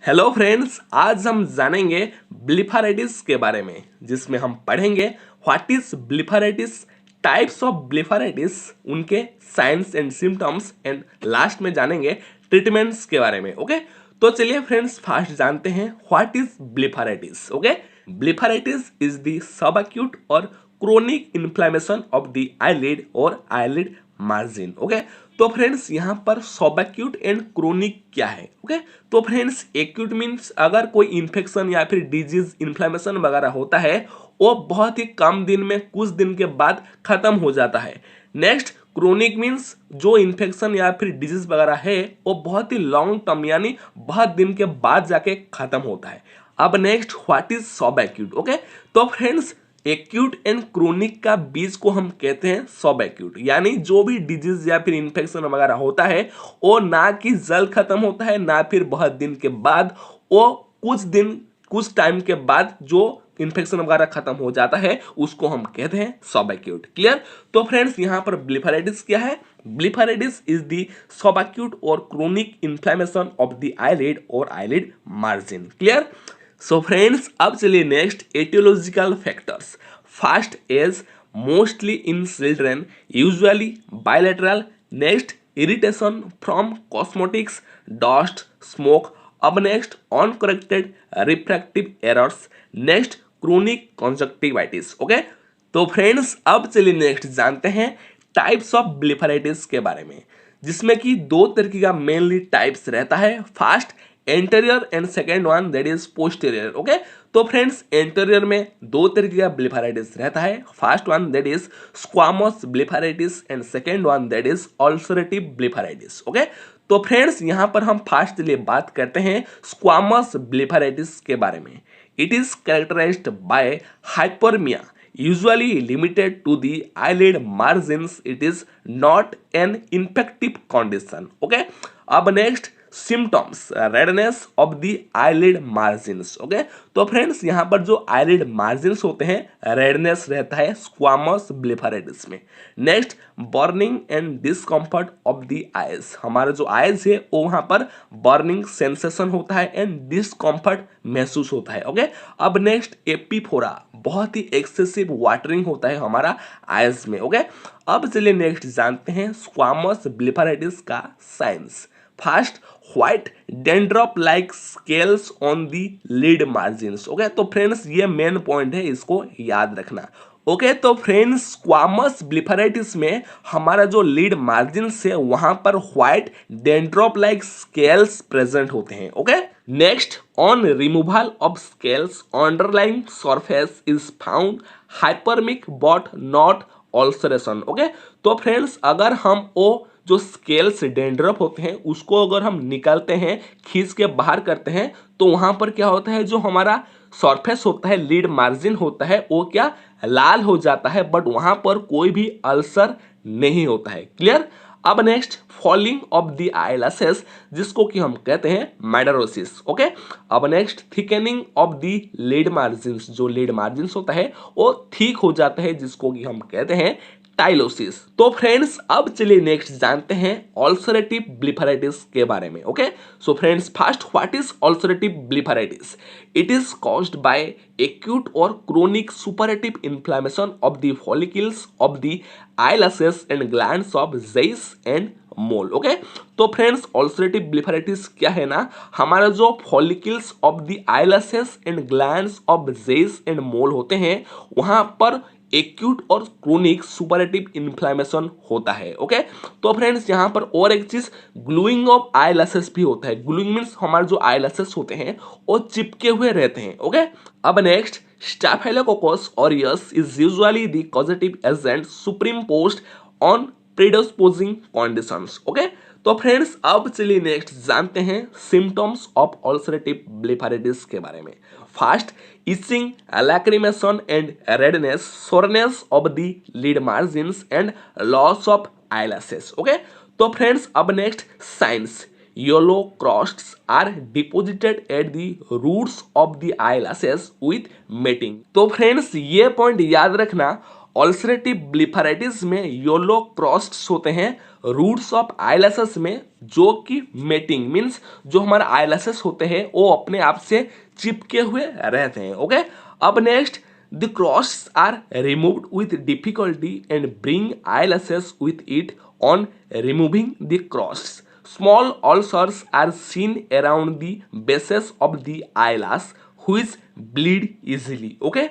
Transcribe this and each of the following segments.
Hello friends, आज हम जानेंगे ब्लीफाराइटिस के बारे में, जिसमें हम पढ़ेंगे व्हाट इज ब्लीफाराइटिस, टाइप्स ऑफ ब्लीफाराइटिस, उनके science and symptoms and last में जानेंगे ट्रीटमेंट्स के बारे में। ओके, तो चलिए फ्रेंड्स फर्स्ट जानते हैं what is blepharitis. Okay, blepharitis is the sub acute और chronic inflammation of the eyelid और आईलिड मार्जिन। ओके, तो फ्रेंड्स यहाँ पर सब एक्यूट एंड क्रोनिक क्या है। ओके, तो फ्रेंड्स एक्यूट मीन्स अगर कोई इन्फेक्शन या फिर डिजीज इन्फ्लेमेशन वगैरह होता है वो बहुत ही कम दिन में कुछ दिन के बाद खत्म हो जाता है। नेक्स्ट क्रोनिक मीन्स जो इन्फेक्शन या फिर डिजीज वगैरह है वो बहुत ही लॉन्ग टर्म यानी बहुत दिन के बाद जाके खत्म होता है। अब नेक्स्ट व्हाट इज सब एक्यूट। ओके, तो फ्रेंड्स एक्यूट एंड क्रोनिक का बीच को हम कहते हैं सब एक्यूट, यानी जो भी डिजीज या फिर इन्फेक्शन वगैरह होता है वो ना कि जल्द खत्म होता है ना फिर बहुत दिन के बाद, वो कुछ टाइम के बाद जो इन्फेक्शन वगैरह खत्म हो जाता है उसको हम कहते हैं सब एक्यूट। क्लियर। तो फ्रेंड्स यहाँ पर ब्लीफाराइटिस क्या है। Blepharitis is the sub acute और chronic inflammation of the eyelid और eyelid margin. Clear. So friends अब चलिए next aetiological factors. First is mostly in children, usually bilateral. Next irritation from cosmetics, dust, smoke. अब next uncorrected refractive errors. Next chronic conjunctivitis. Okay, तो friends अब चलिए next जानते हैं types of ब्लीफाराइटिस के बारे में, जिसमें कि दो तरीके का मेनली टाइप्स रहता है। First anterior and second one that is posterior. Okay, तो फ्रेंड्स एंटेरियर में दो तरीके का ब्लीफाराइटिस रहता है। First one that is squamous blepharitis and second one that is ulcerative blepharitis. Okay, तो फ्रेंड्स यहाँ पर हम फर्स्ट चलिए बात करते हैं स्क्वामस ब्लीफाराइटिस के बारे में। It is characterised by hyperaemia, usually limited to the eyelid margins. It is not an infective condition. Okay, अब next symptoms, redness of the eyelid margins. Okay, तो फ्रेंड्स यहाँ पर जो eyelid margins होते हैं रेडनेस रहता है स्क्वामस ब्लीफाराइटिस में। Next burning and discomfort of the eyes, हमारा जो आइज है वो वहाँ पर बर्निंग सेंसेशन होता है एंड डिस्कम्फर्ट महसूस होता है। ओके, अब नेक्स्ट एपीफोरा, बहुत ही एक्सेसिव वाटरिंग होता है हमारा आइज में। ओके, अब चलिए नेक्स्ट जानते हैं स्क्वामस ब्लीफाराइटिस का science. First white dandruff like scales on the lid margins. Okay, तो फ्रेंड्स ये मेन पॉइंट है, इसको याद रखना। ओके, तो फ्रेंड्स स्क्वामस ब्लीफाराइटिस में हमारा जो लीड मार्जिन से वहां पर white dandruff like scales present होते हैं। Okay, next on removal of scales underlying surface is found hyperaemic but not ulceration. Okay, तो फ्रेंड्स अगर हम वो जो स्केल्स डेंड्रफ होते हैं उसको अगर हम निकालते हैं, खींच के बाहर करते हैं, तो वहां पर क्या होता है, जो हमारा सरफेस होता है, लीड मार्जिन होता है, वो क्या लाल हो जाता है, बट वहां पर कोई भी अल्सर नहीं होता है। क्लियर। अब next falling of the eyelashes, जिसको कि हम कहते हैं मैडरोसिस। ओके, अब next thickening of the lead margins, जो लीड मार्जिन्स होता है वो थिक हो जाता है, जिसको कि हम कहते हैं टाइलोसिस। तो फ्रेंड्स अब चलिए नेक्स्ट जानते हैं अल्सरेटिव ब्लीफाराइटिस के बारे में। Okay, so friends first what is ulcerative blepharitis. It is caused by acute और chronic suppurative inflammation of the follicles of the eyelashes and glands of Zeis and Moll. Okay, तो friends ulcerative blepharitis क्या है ना, हमारा जो follicles of the eyelashes and glands of Zeis and Moll होते हैं वहां पर एक्यूट और क्रोनिक सुपरेटिव इन्फ्लेमेशन होता है। ओके, तो फ्रेंड्स यहाँ पर और एक चीज ग्लूइंग ऑफ आई लैशेस भी होता है। ग्लूइंग मीन्स हमारे जो आई लैशेस होते हैं वो चिपके हुए रहते हैं। ओके, अब next Staphylococcus aureus is usually the causative agent superimposed on predisposing conditions. Okay, तो फ्रेंड्स अब चलिए नेक्स्ट जानते हैं सिम्टम्स ऑफ अल्सरेटिव ब्लीफाराइटिस के बारे में। First itching, lacrimation and redness, soreness of the lid margins and loss of eyelashes. Okay, तो friends अब next signs, yellow crusts are deposited at the roots of the eyelashes with matting. तो friends ये point याद रखना, ulcerative ब्लिफराइटिस में yellow क्रॉस्ट्स होते हैं roots of eyelashes में, जो कि मेटिंग मीन्स जो हमारे आईलैशेस होते हैं वो अपने आप से चिपके हुए रहते हैं। ओके, अब next the crusts are removed with difficulty and bring eyelashes with it on removing the crusts. Small ulcers are seen around the bases of the eyelash which bleed easily. Okay,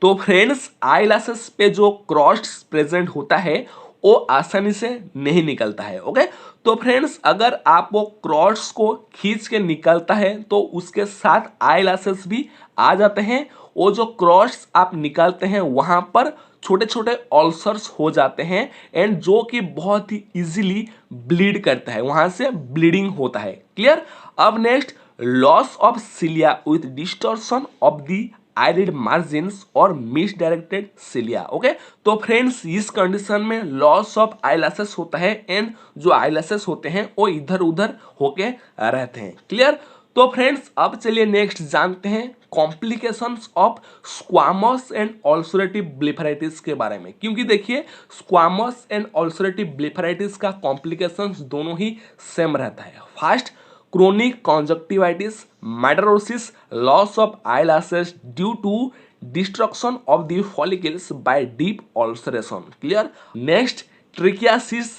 तो friends eyelashes पे जो क्रॉस्ट्स present होता है वो आसानी से नहीं निकलता है। ओके, तो फ्रेंड्स अगर आप वो क्रॉस्ट्स को खींच के निकलता है तो उसके साथ आईलैशेस भी आ जाते हैं। वो जो क्रॉस्ट्स आप निकालते हैं वहां पर छोटे छोटे अल्सर्स हो जाते हैं एंड जो कि बहुत ही इजीली ब्लीड करता है, वहां से ब्लीडिंग होता है। क्लियर। अब next loss of cilia with distortion of the eyelid margins और मिसडायरेक्टेड सिलिया। ओके, तो फ्रेंड्स इस कंडीशन में लॉस ऑफ आईलैशेस होता है एंड जो आईलैशेस होते हैं वो इधर उधर होके रहते हैं। क्लियर। तो फ्रेंड्स अब चलिए नेक्स्ट जानते हैं complications of squamous and ulcerative blepharitis के बारे में, क्योंकि देखिए स्क्वामस एंड अल्सरेटिव ब्लिफराइटिस का कॉम्प्लिकेशंस दोनों ही सेम रहता है। First, chronic conjunctivitis, madarosis, loss of eyelashes due to destruction of the follicles by deep ulceration. Clear. Next, trichiasis,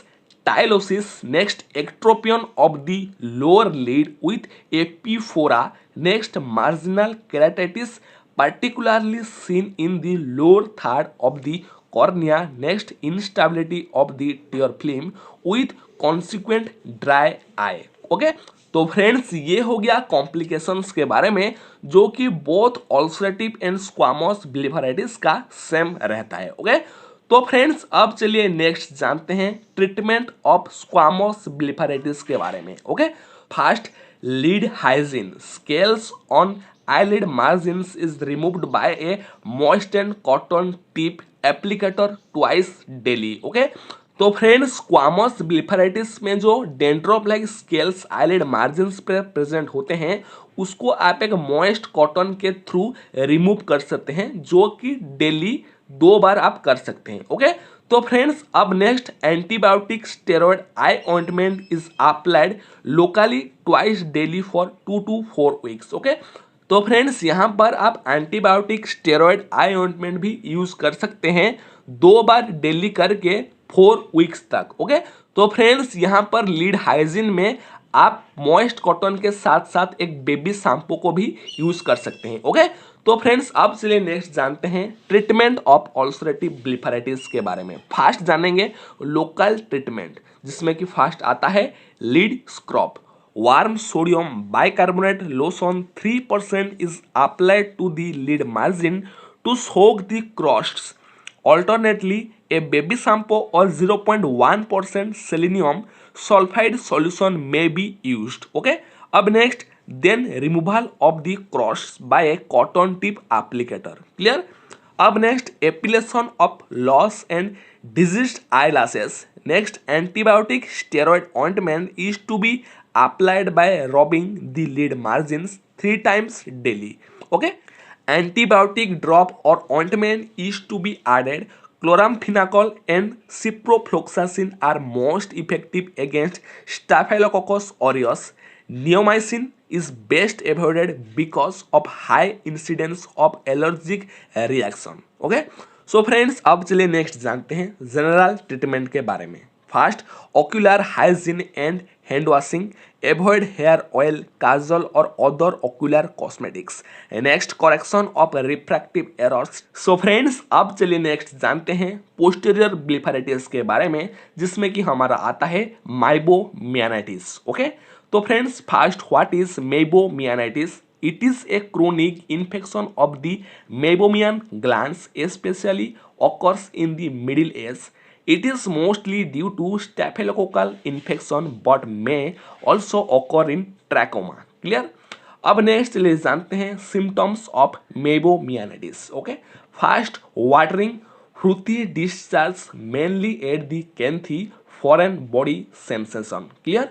tylosis. Next, ectropion of the lower lid with epiphora. Next, marginal keratitis, particularly seen in the lower third of the cornea. Next, instability of the tear film with consequent dry eye. Okay, तो friends ये हो गया complications के बारे में जो कि both ulcerative and squamous ब्लिफराइटिस का सेम रहता है। ओके, तो फ्रेंड्स अब चलिए नेक्स्ट जानते हैं ट्रीटमेंट ऑफ स्क्वामस ब्लिफराइटिस के बारे में। Okay, first, lead hygiene, scales on eyelid margins is removed by a moist and cotton tip applicator twice daily. Okay, तो फ्रेंड्स स्क्वामस ब्लिफराइटिस में जो डेंड्रॉप लाइक स्केल्स आईलिड मार्जिन्स पे प्रेजेंट होते हैं उसको आप एक मॉइस्ट कॉटन के थ्रू रिमूव कर सकते हैं, जो कि डेली 2 बार आप कर सकते हैं। ओके, तो फ्रेंड्स अब next antibiotic steroid I ointment is applied locally twice daily for 2 to 4 weeks। Okay, तो फ्रेंड्स यहाँ पर आप एंटीबायोटिक स्टेरॉइड आई ऑइंटमेंट भी यूज कर सकते हैं 2 बार डेली करके 4 weeks तक। ओके, तो फ्रेंड्स यहाँ पर लीड हाइजीन में आप मॉइस्ट कॉटन के साथ साथ एक बेबी शैम्पू को भी यूज कर सकते हैं। ओके, तो फ्रेंड्स अब चलिए नेक्स्ट जानते हैं ट्रीटमेंट ऑफ अल्सरेटिव ब्लिफराइटिस के बारे में। फर्स्ट जानेंगे लोकल ट्रीटमेंट, जिसमें कि फर्स्ट आता है lead scrub. Warm sodium bicarbonate lotion 3% is applied to the lid margin to soak the crusts. Alternately, a baby shampoo or 0.1% selenium sulfide solution may be used. Okay, अब next, then removal of the crusts by a cotton tip applicator. Clear? अब next, epilation of loss and diseased eyelashes. Next, antibiotic steroid ointment is to be applied by rubbing the lid margins 3 times daily. Okay, antibiotic drop or ointment is to be added. Chloramphenicol and ciprofloxacin are most effective against Staphylococcus aureus. Neomycin is best avoided because of high incidence of allergic reaction. Okay, so friends अब चलिए next जानते हैं general treatment के बारे में। First, ocular hygiene and hand washing, avoid hair oil, kajal और other ocular cosmetics. Next, correction of refractive errors. So friends अब चलिए नेक्स्ट जानते हैं पोस्टीरियर ब्लिफराइटिस के बारे में, जिसमें कि हमारा आता है माइबोमियानाइटिस। ओके, तो friends first, what is meibomianitis? It is a chronic infection of the meibomian glands, especially occurs in the middle age. It is mostly due to staphylococcal infection but may also occur in trachoma. Clear? अब next ले जानते हैं symptoms of meibomianitis. Okay? First, watering, fruity discharge mainly at the canthi, foreign body sensation. Clear?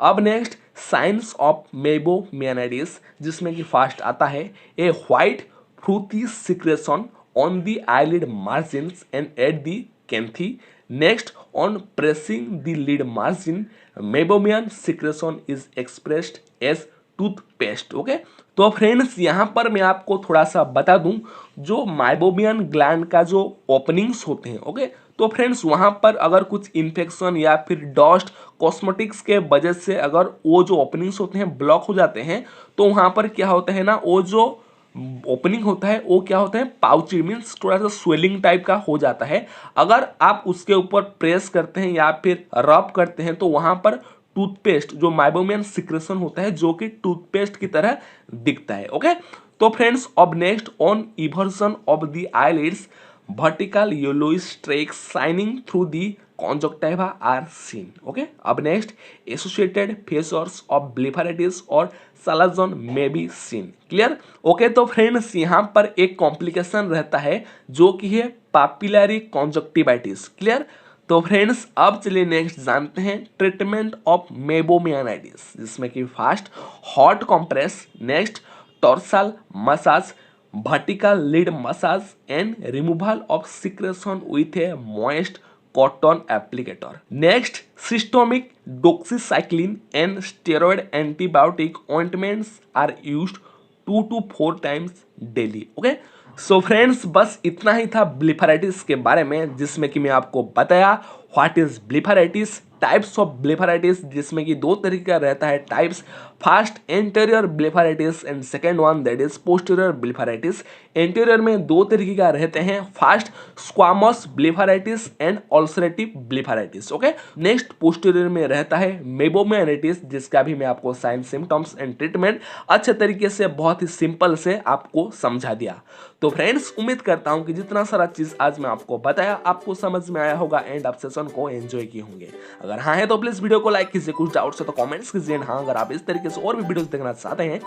अब next signs of meibomianitis, जिसमें कि first आता है a white frothy secretion on the eyelid margins and at the canthi. Next, on pressing the lid margin, meibomian secretion is expressed as toothpaste. Okay, तो friends यहाँ पर मैं आपको थोड़ा सा बता दूं, जो माइबोमियन ग्लैंड का जो ओपनिंग्स होते हैं, ओके, तो फ्रेंड्स वहाँ पर अगर कुछ इन्फेक्शन या फिर डस्ट कॉस्मेटिक्स के वजह से अगर वो जो ओपनिंग्स होते हैं ब्लॉक हो जाते हैं, तो वहाँ पर क्या होता है ना, वो जो ओपनिंग होता है वो क्या होता है, पाउची, मीन्स थोड़ा सा स्वेलिंग टाइप का हो जाता है। अगर आप उसके ऊपर प्रेस करते हैं या फिर रब करते हैं तो वहां पर टूथपेस्ट जो माइबोमियन सिक्रेशन होता है जो कि टूथपेस्ट की तरह दिखता है। ओके, तो फ्रेंड्स अब next, on eversion of the eyelids vertical yellowish streaks shining through the conjunctiva are seen। Okay, अब next, associated features of blepharitis और chalazion may be seen. Clear? Okay, तो फ्रेंड्स यहाँ पर एक कॉम्प्लिकेशन रहता है जो कि है पापिलरी कॉन्जक्टिवाइटिस। क्लियर? तो फ्रेंड्स अब चलिए नेक्स्ट जानते हैं ट्रीटमेंट ऑफ मेबोमियानाइटिस, जिसमें कि first hot compress, next tarsal massage, vertical lid massage and removal of secretion with a moist cotton applicator. Next, systemic doxycycline and steroid antibiotic ointments are used 2 to 4 times daily। Okay, so friends बस इतना ही था ब्लिफराइटिस के बारे में, जिसमें कि मैं आपको बताया what is blepharitis, types of blepharitis, जिसमें कि दो तरीके का रहता है types, first anterior blepharitis and second one that is posterior blepharitis. Anterior में दो तरीके का रहते हैं, first squamous blepharitis and ulcerative blepharitis. Okay, next posterior में रहता है मेबोमियानाइटिस, जिसका भी मैं आपको साइन सिम्टम्स एंड ट्रीटमेंट अच्छे तरीके से बहुत ही सिंपल से आपको समझा दिया। तो फ्रेंड्स उम्मीद करता हूं कि जितना सारा चीज आज मैं आपको बताया आपको समझ में आया होगा एंड आप सेशन को एंजॉय किए होंगे। अगर हाँ है तो प्लीज वीडियो को लाइक कीजिए, कुछ डाउट्स है तो कमेंट्स कीजिए। हाँ, अगर आप इस तरीके से और भी वीडियोस देखना चाहते हैं,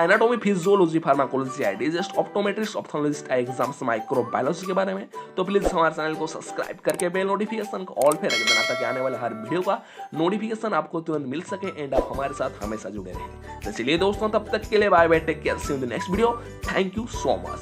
anatomy, physiology, pharmacology, digest, optometrist, ophthalmologist exams, microbiology के बारे में, तो प्लीज हमारे चैनल को सब्सक्राइब करके बेल नोटिफिकेशन को ऑल पे रख देना ताकि आने वाले हर वीडियो का नोटिफिकेशन आपको तुरंत मिल सके एंड आप हमारे साथ हमेशा जुड़े रहें। तो चलिए दोस्तों, तब तक के लिए bye bye, take care, see you in the next video. Thank you so much.